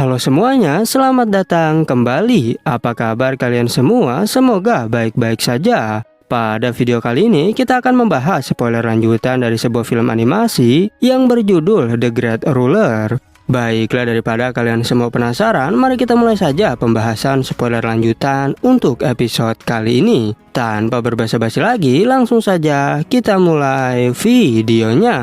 Halo semuanya, selamat datang kembali. Apa kabar kalian semua? Semoga baik-baik saja. Pada video kali ini kita akan membahas spoiler lanjutan dari sebuah film animasi yang berjudul The Great Ruler. Baiklah, daripada kalian semua penasaran, mari kita mulai saja pembahasan spoiler lanjutan untuk episode kali ini. Tanpa berbasa-basi lagi, langsung saja kita mulai videonya.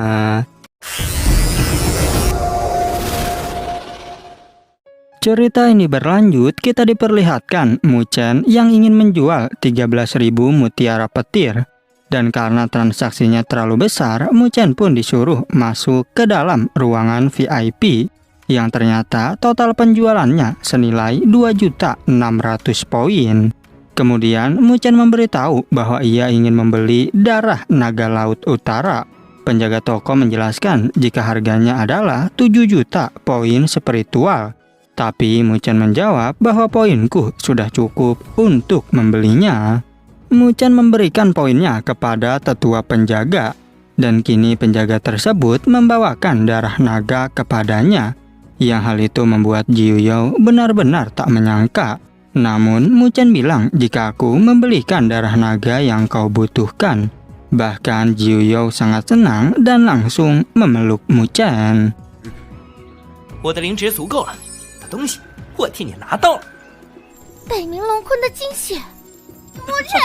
Cerita ini berlanjut, kita diperlihatkan Mu Chen yang ingin menjual 13.000 mutiara petir. Dan karena transaksinya terlalu besar, Mu Chen pun disuruh masuk ke dalam ruangan VIP. Yang ternyata total penjualannya senilai 2.600.000 poin. Kemudian Mu Chen memberitahu bahwa ia ingin membeli darah naga laut utara. Penjaga toko menjelaskan jika harganya adalah 7 juta poin spiritual. Tapi Mu Chen menjawab bahwa poinku sudah cukup untuk membelinya. Mu Chen memberikan poinnya kepada tetua penjaga. Dan kini penjaga tersebut membawakan darah naga kepadanya. Yang hal itu membuat Jiu Yao benar-benar tak menyangka. Namun Mu Chen bilang jika aku membelikan darah naga yang kau butuhkan. Bahkan Jiu Yao sangat senang dan langsung memeluk Mu Chen. 我的灵值足够了。 东西我替你拿到了，北冥龙坤的精血，牧尘。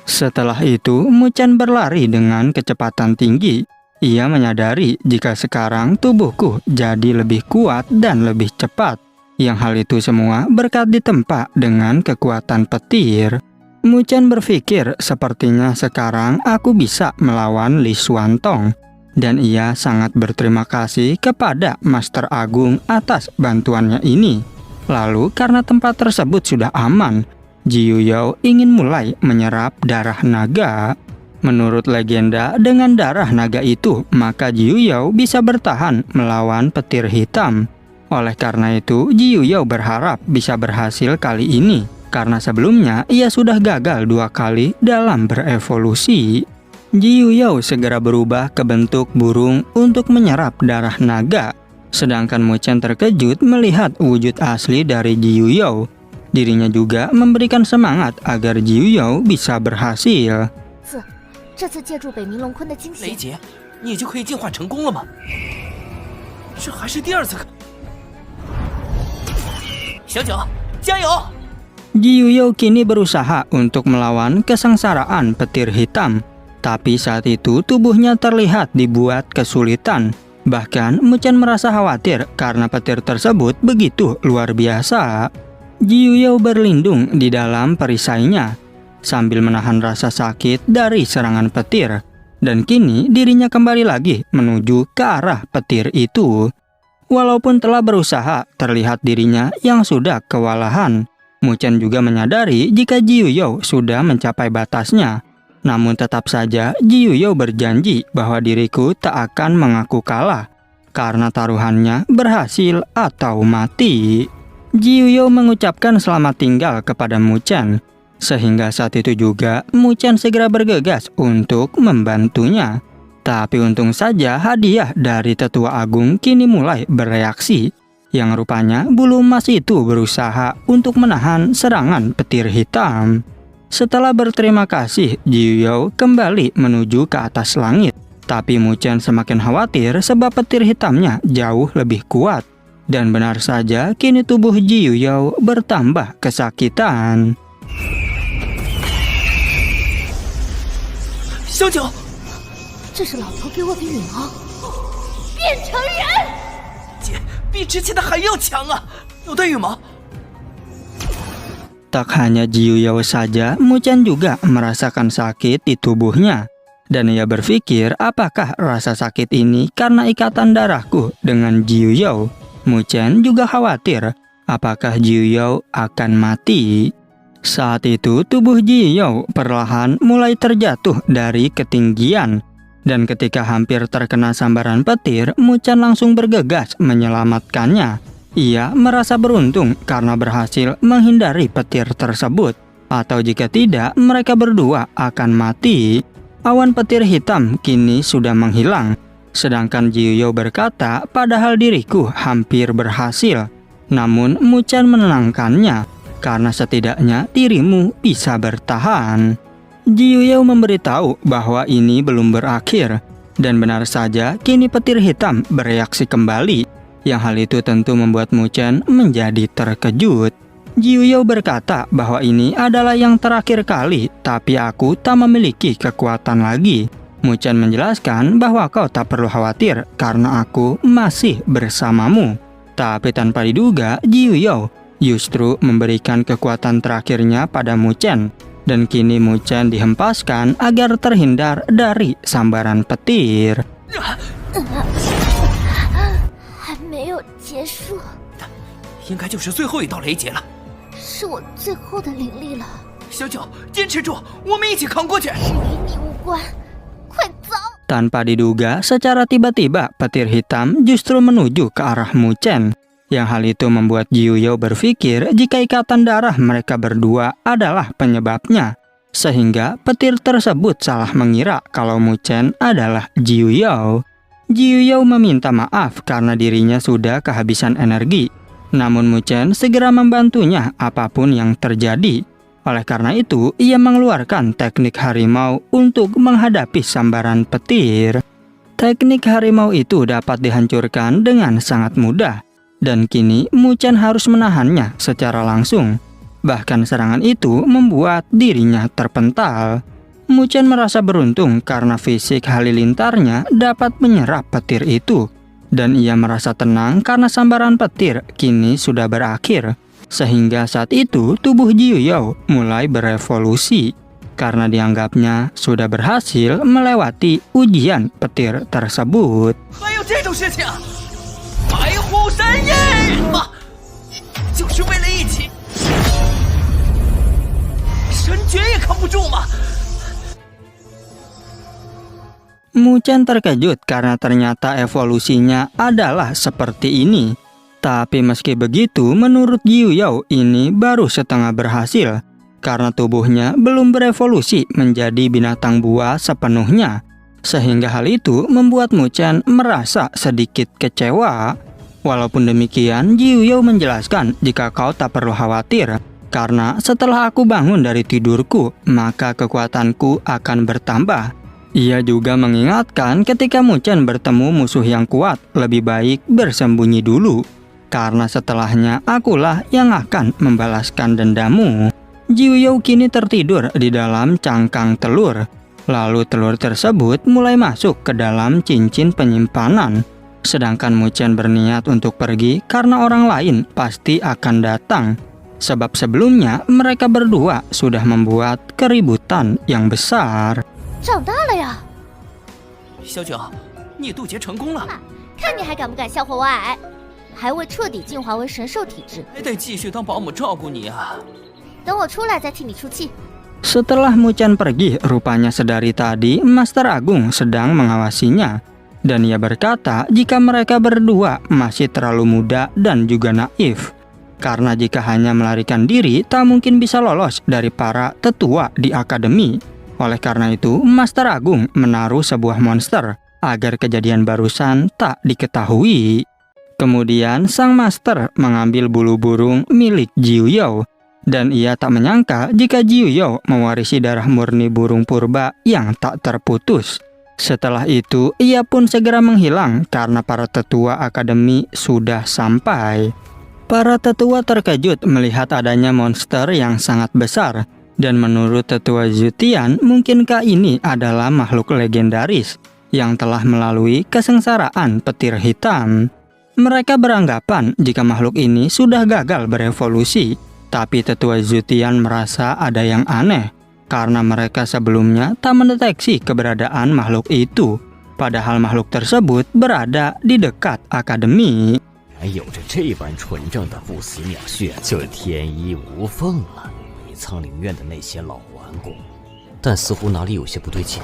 Setelah itu, Mu Chen berlari dengan kecepatan tinggi. Ia menyadari jika sekarang tubuhku jadi lebih kuat dan lebih cepat. Yang hal itu semua berkat ditempa dengan kekuatan petir. Mu Chen berpikir sepertinya sekarang aku bisa melawan Li Xuantong. Dan ia sangat berterima kasih kepada Master Agung atas bantuannya ini. Lalu karena tempat tersebut sudah aman, Jiu Yao ingin mulai menyerap darah naga. Menurut legenda, dengan darah naga itu, maka Jiu Yao bisa bertahan melawan petir hitam. Oleh karena itu, Jiu Yao berharap bisa berhasil kali ini. Karena sebelumnya, ia sudah gagal 2 kali dalam berevolusi. Jiu Yao segera berubah ke bentuk burung untuk menyerap darah naga. Sedangkan Mu Chen terkejut melihat wujud asli dari Jiu Yao. Dirinya juga memberikan semangat agar Jiu Yao bisa berhasil. 这次借助北冥龙坤的精血，雷姐，你就可以进化成功了吗？这还是第2次。小九，加油！ Jiu Yao kini berusaha untuk melawan kesengsaraan petir hitam. Tapi saat itu tubuhnya terlihat dibuat kesulitan. Bahkan Mu Chen merasa khawatir karena petir tersebut begitu luar biasa. Jiu Yao berlindung di dalam perisainya sambil menahan rasa sakit dari serangan petir. Dan kini dirinya kembali lagi menuju ke arah petir itu. Walaupun telah berusaha, terlihat dirinya yang sudah kewalahan. Mu Chen juga menyadari jika Jiu Yao sudah mencapai batasnya. Namun tetap saja Jiu Yao berjanji bahwa diriku tak akan mengaku kalah karena taruhannya berhasil atau mati. Jiu Yao mengucapkan selamat tinggal kepada Mu Chen. Sehingga saat itu juga Mu Chen segera bergegas untuk membantunya. Tapi untung saja hadiah dari Tetua Agung kini mulai bereaksi. Yang rupanya bulu emas itu berusaha untuk menahan serangan petir hitam. Setelah berterima kasih, Jiu Yao kembali menuju ke atas langit. Tapi Mu Chen semakin khawatir sebab petir hitamnya jauh lebih kuat. Dan benar saja, kini tubuh Jiu Yao bertambah kesakitan. 小九，这是老头给我的羽毛，变成人。姐，比之前的还要强啊！有带羽毛。 Tak hanya Jiu Yao saja, Mu Chen juga merasakan sakit di tubuhnya. Dan ia berpikir apakah rasa sakit ini karena ikatan darahku dengan Jiu Yao. Mu Chen juga khawatir apakah Jiu Yao akan mati. Saat itu tubuh Jiu Yao perlahan mulai terjatuh dari ketinggian. Dan ketika hampir terkena sambaran petir, Mu Chen langsung bergegas menyelamatkannya. Ia merasa beruntung karena berhasil menghindari petir tersebut. Atau jika tidak, mereka berdua akan mati. Awan petir hitam kini sudah menghilang. Sedangkan Jiuyou berkata, padahal diriku hampir berhasil. Namun Mu Chen menenangkannya, karena setidaknya dirimu bisa bertahan. Jiuyou memberitahu bahwa ini belum berakhir. Dan benar saja, kini petir hitam bereaksi kembali. Yang hal itu tentu membuat Mu Chen menjadi terkejut. Jiuyou berkata bahwa ini adalah yang terakhir kali, tapi aku tak memiliki kekuatan lagi. Mu Chen menjelaskan bahwa kau tak perlu khawatir karena aku masih bersamamu. Tapi tanpa diduga, Jiuyou justru memberikan kekuatan terakhirnya pada Mu Chen. Dan kini Mu Chen dihempaskan agar terhindar dari sambaran petir. 还没有结束，应该就是最后一道雷劫了。是我最后的灵力了，小九，坚持住，我们一起扛过去。是与你无关，快走！ Tanpa diduga, secara tiba-tiba petir hitam justru menuju ke arah Mu Chen. Yang hal itu membuat Jiuyou berpikir jika ikatan darah mereka berdua adalah penyebabnya. Sehingga petir tersebut salah mengira kalau Mu Chen adalah Jiuyou. Jiuyou meminta maaf karena dirinya sudah kehabisan energi. Namun Mu Chen segera membantunya apapun yang terjadi. Oleh karena itu, ia mengeluarkan teknik harimau untuk menghadapi sambaran petir. Teknik harimau itu dapat dihancurkan dengan sangat mudah. Dan kini Mu Chen harus menahannya secara langsung. Bahkan serangan itu membuat dirinya terpental. Mu Chen merasa beruntung karena fisik halilintarnya dapat menyerap petir itu. Dan ia merasa tenang karena sambaran petir kini sudah berakhir. Sehingga saat itu tubuh Jiuyou mulai berevolusi. Karena dianggapnya sudah berhasil melewati ujian petir tersebut. 还有这种事情？ 白虎神印啊，就是为了一起，神诀也扛不住吗？ Mu Chen terkejut karena ternyata evolusinya adalah seperti ini. Tapi meski begitu, menurut Jiuyou ini baru setengah berhasil. Karena tubuhnya belum berevolusi menjadi binatang buas sepenuhnya. Sehingga hal itu membuat Mu Chen merasa sedikit kecewa. Walaupun demikian, Jiuyou menjelaskan jika kau tak perlu khawatir. Karena setelah aku bangun dari tidurku, maka kekuatanku akan bertambah. Ia juga mengingatkan ketika Mu Chen bertemu musuh yang kuat, lebih baik bersembunyi dulu. Karena setelahnya akulah yang akan membalaskan dendammu. Jiuyou kini tertidur di dalam cangkang telur. Lalu telur tersebut mulai masuk ke dalam cincin penyimpanan. Sedangkan Mu Chen berniat untuk pergi karena orang lain pasti akan datang. Sebab sebelumnya mereka berdua sudah membuat keributan yang besar. 长大了呀！小九，你渡劫成功了，看你还敢不敢笑话我矮？还未彻底进化为神兽体质，还得继续当保姆照顾你啊。等我出来再替你出气。 Setelah Mu Chen pergi, rupanya sedari tadi Master Agung sedang mengawasinya. Dan ia berkata jika mereka berdua masih terlalu muda dan juga naif. Karena jika hanya melarikan diri, tak mungkin bisa lolos dari para tetua di akademi. Oleh karena itu, Master Agung menaruh sebuah monster agar kejadian barusan tak diketahui. Kemudian sang master mengambil bulu burung milik Jiuyou. Dan ia tak menyangka jika Jiuyou mewarisi darah murni burung purba yang tak terputus. Setelah itu, ia pun segera menghilang karena para tetua akademi sudah sampai. Para tetua terkejut melihat adanya monster yang sangat besar. Dan menurut tetua Zutian, mungkinkah ini adalah makhluk legendaris yang telah melalui kesengsaraan petir hitam. Mereka beranggapan jika makhluk ini sudah gagal berevolusi. Tapi tetua Zutian merasa ada yang aneh, karena mereka sebelumnya tak mendeteksi keberadaan makhluk itu, padahal makhluk tersebut berada di dekat akademi. 还有着这般纯正的不死鸟血，就天衣无缝了。比苍灵院的那些老顽固，但似乎哪里有些不对劲。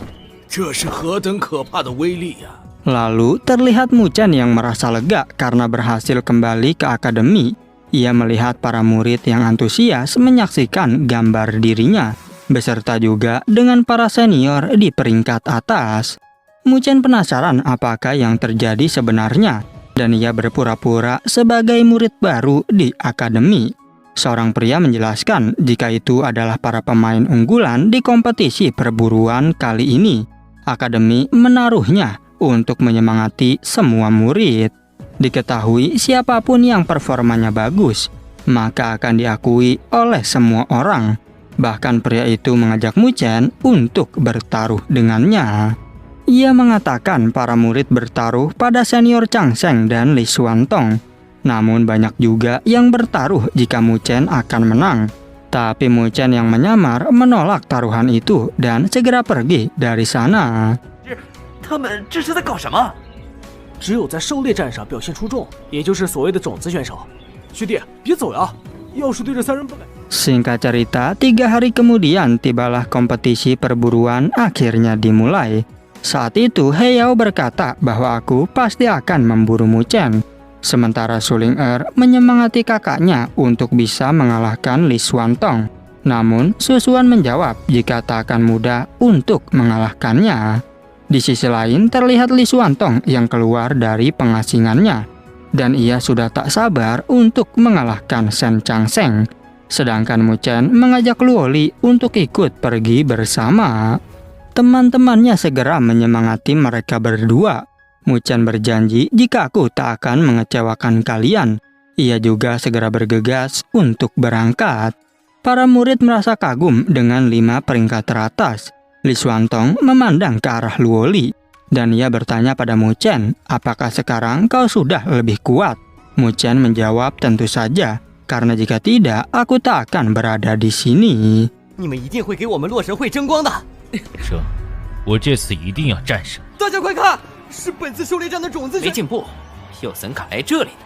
这是何等可怕的威力呀！ Lalu terlihat Mu Chen yang merasa lega karena berhasil kembali ke akademi. Ia melihat para murid yang antusias menyaksikan gambar dirinya, beserta juga dengan para senior di peringkat atas. Mu Chen penasaran apakah yang terjadi sebenarnya, dan ia berpura-pura sebagai murid baru di akademi. Seorang pria menjelaskan jika itu adalah para pemain unggulan di kompetisi perburuan kali ini. Akademi menaruhnya untuk menyemangati semua murid. Diketahui siapapun yang performanya bagus, maka akan diakui oleh semua orang. Bahkan pria itu mengajak Mu Chen untuk bertaruh dengannya. Ia mengatakan para murid bertaruh pada senior Chang Sheng dan Li Xuantong. Namun banyak juga yang bertaruh jika Mu Chen akan menang. Tapi Mu Chen yang menyamar menolak taruhan itu dan segera pergi dari sana. 他们这是在搞什么？ 只有在狩猎战上表现出众，也就是所谓的种子选手。学弟，别走呀！要是对这3人不敢。 Singkat cerita, 3 hari kemudian tibalah kompetisi perburuan akhirnya dimulai. Saat itu Heyao berkata bahwa aku pasti akan memburu Mu Chen. Sementara Su Ling'er menyemangati kakaknya untuk bisa mengalahkan Li Xuantong. Namun Su Xuan menjawab jika tak akan mudah untuk mengalahkannya. Di sisi lain terlihat Li Xuantong yang keluar dari pengasingannya, dan ia sudah tak sabar untuk mengalahkan Shen Chang Sheng. Sedangkan Mu Chen mengajak Luo Li untuk ikut pergi bersama. Teman-temannya segera menyemangati mereka berdua. Mu Chen berjanji jika aku tak akan mengecewakan kalian. Ia juga segera bergegas untuk berangkat. Para murid merasa kagum dengan 5 peringkat teratas. Li Xuantong memandang ke arah Luo Li, dan ia bertanya pada Mu Chen, apakah sekarang kau sudah lebih kuat? Mu Chen menjawab tentu saja, karena jika tidak, aku tak akan berada di sini. 你们一定会给我们洛神会争光的。是，我这次一定要战胜。大家快看，是本次狩猎战的种子。没进步，又怎敢来这里呢？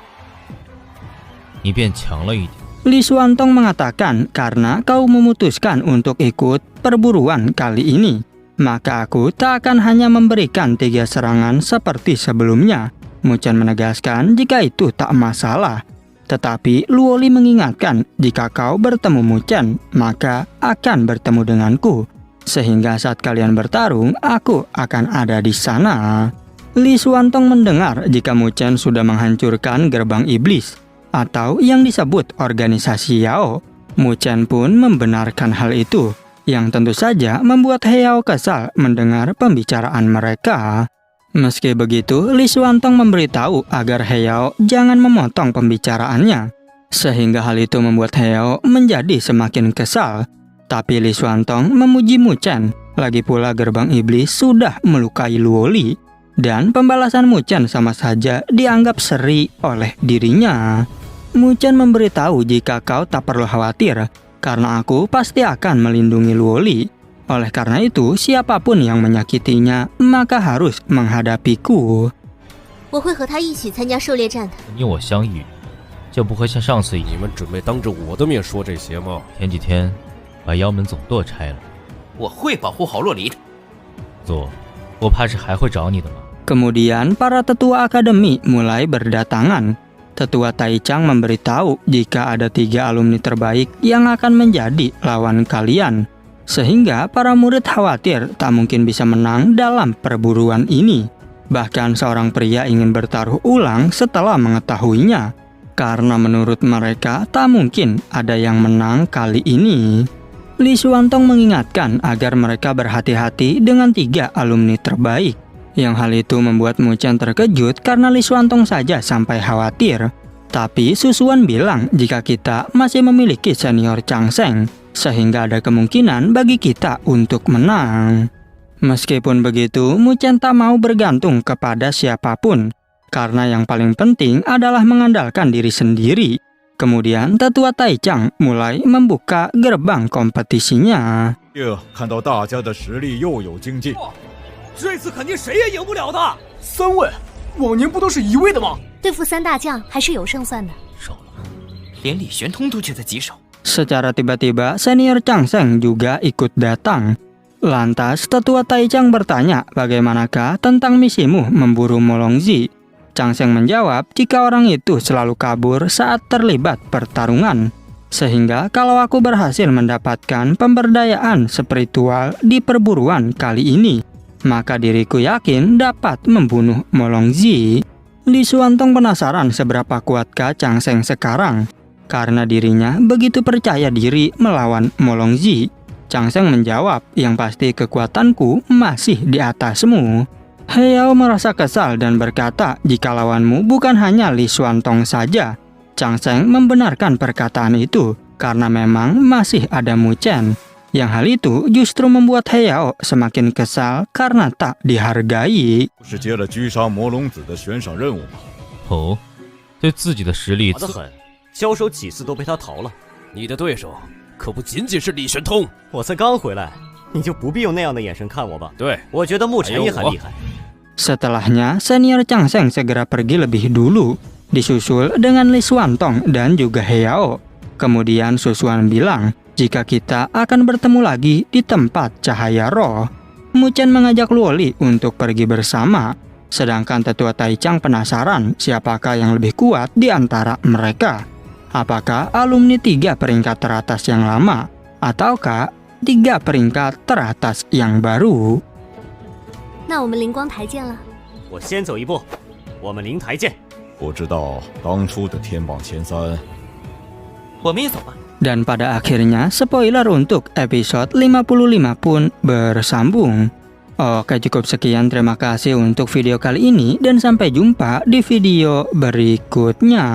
你变强了一点。 Li Xuantong mengatakan, karena kau memutuskan untuk ikut perburuan kali ini, maka aku tak akan hanya memberikan 3 serangan seperti sebelumnya. Mu Chen menegaskan jika itu tak masalah. Tetapi Luo Li mengingatkan, jika kau bertemu Mu Chen, maka akan bertemu denganku. Sehingga saat kalian bertarung, aku akan ada di sana. Li Xuantong mendengar jika Mu Chen sudah menghancurkan gerbang iblis, atau yang disebut organisasi Yao. Mu Chen pun membenarkan hal itu, yang tentu saja membuat Heyao kesal mendengar pembicaraan mereka. Meski begitu, Li Xuantong memberitahu agar Heyao jangan memotong pembicaraannya, sehingga hal itu membuat Heyao menjadi semakin kesal. Tapi Li Xuantong memuji Mu Chen, lagi pula gerbang iblis sudah melukai Luo Li, dan pembalasan Mu Chen sama saja dianggap seri oleh dirinya. Mu Chen memberitahu jika kau tak perlu khawatir, karena aku pasti akan melindungi Luo Li. Oleh karena itu, siapapun yang menyakitinya, maka harus menghadapiku. 我会和他一起参加狩猎战的。你我相遇，就不会像上次一样。你们准备当着我的面说这些吗？前几天把妖门总舵拆了，我会保护好洛离的。左，我怕是还会找你的嘛。 Kemudian para tetua akademi mulai berdatangan. Tetua Taichang memberitahu jika ada 3 alumni terbaik yang akan menjadi lawan kalian. Sehingga para murid khawatir tak mungkin bisa menang dalam perburuan ini. Bahkan seorang pria ingin bertaruh ulang setelah mengetahuinya, karena menurut mereka tak mungkin ada yang menang kali ini. Li Xuantong mengingatkan agar mereka berhati-hati dengan 3 alumni terbaik. Yang hal itu membuat Mu Chen terkejut karena Li Xuantong saja sampai khawatir. Tapi Su Xuan bilang jika kita masih memiliki senior Chang Sheng, sehingga ada kemungkinan bagi kita untuk menang. Meskipun begitu, Mu Chen tak mau bergantung kepada siapapun, karena yang paling penting adalah mengandalkan diri sendiri. Kemudian tetua Taichang mulai membuka gerbang kompetisinya. 看到大家的实力又有精进。 这次肯定谁也赢不了的。3位，往年不都是1位的吗？对付3大将还是有胜算的。手了，连李玄通都觉得棘手。 Secara tiba-tiba, senior Chang Sheng juga ikut datang. Lantas, tetua Taichang bertanya bagaimanakah tentang misimu memburu Molongzi. Chang Sheng menjawab jika orang itu selalu kabur saat terlibat pertarungan. Sehingga kalau aku berhasil mendapatkan pemberdayaan spiritual di perburuan kali ini, maka diriku yakin dapat membunuh Molongzi. Li Xuantong penasaran seberapa kuatkah Chang Sheng sekarang, karena dirinya begitu percaya diri melawan Molongzi. Chang Sheng menjawab, yang pasti kekuatanku masih di atasmu. Heyao merasa kesal dan berkata, jika lawanmu bukan hanya Li Xuantong saja. Chang Sheng membenarkan perkataan itu, karena memang masih ada Mu Chen. Yang hal itu justru membuat Heyao semakin kesal karena tak dihargai. 是接了狙杀魔龙子的悬赏任务吗？哦，对自己的实力好得很，交手几次都被他逃了。你的对手可不仅仅是李玄通。我才刚回来，你就不必用那样的眼神看我吧。对，我觉得沐尘也很厉害。 Setelahnya, senior Chang Sheng segera pergi lebih dulu, disusul dengan Li Xuantong dan juga Heyao. Kemudian Susuan bilang, jika kita akan bertemu lagi di tempat cahaya roh. Mu Chen mengajak Luo Li untuk pergi bersama, sedangkan tetua Taichang penasaran siapakah yang lebih kuat di antara mereka. Apakah alumni 3 peringkat teratas yang lama, ataukah 3 peringkat teratas yang baru? 那我们灵光台见了。我先走一步，我们灵台见。不知道当初的天榜前3。我们也走吧。 Dan pada akhirnya, spoiler untuk episode 55 pun bersambung. Oke, cukup sekian. Terima kasih untuk video kali ini dan sampai jumpa di video berikutnya.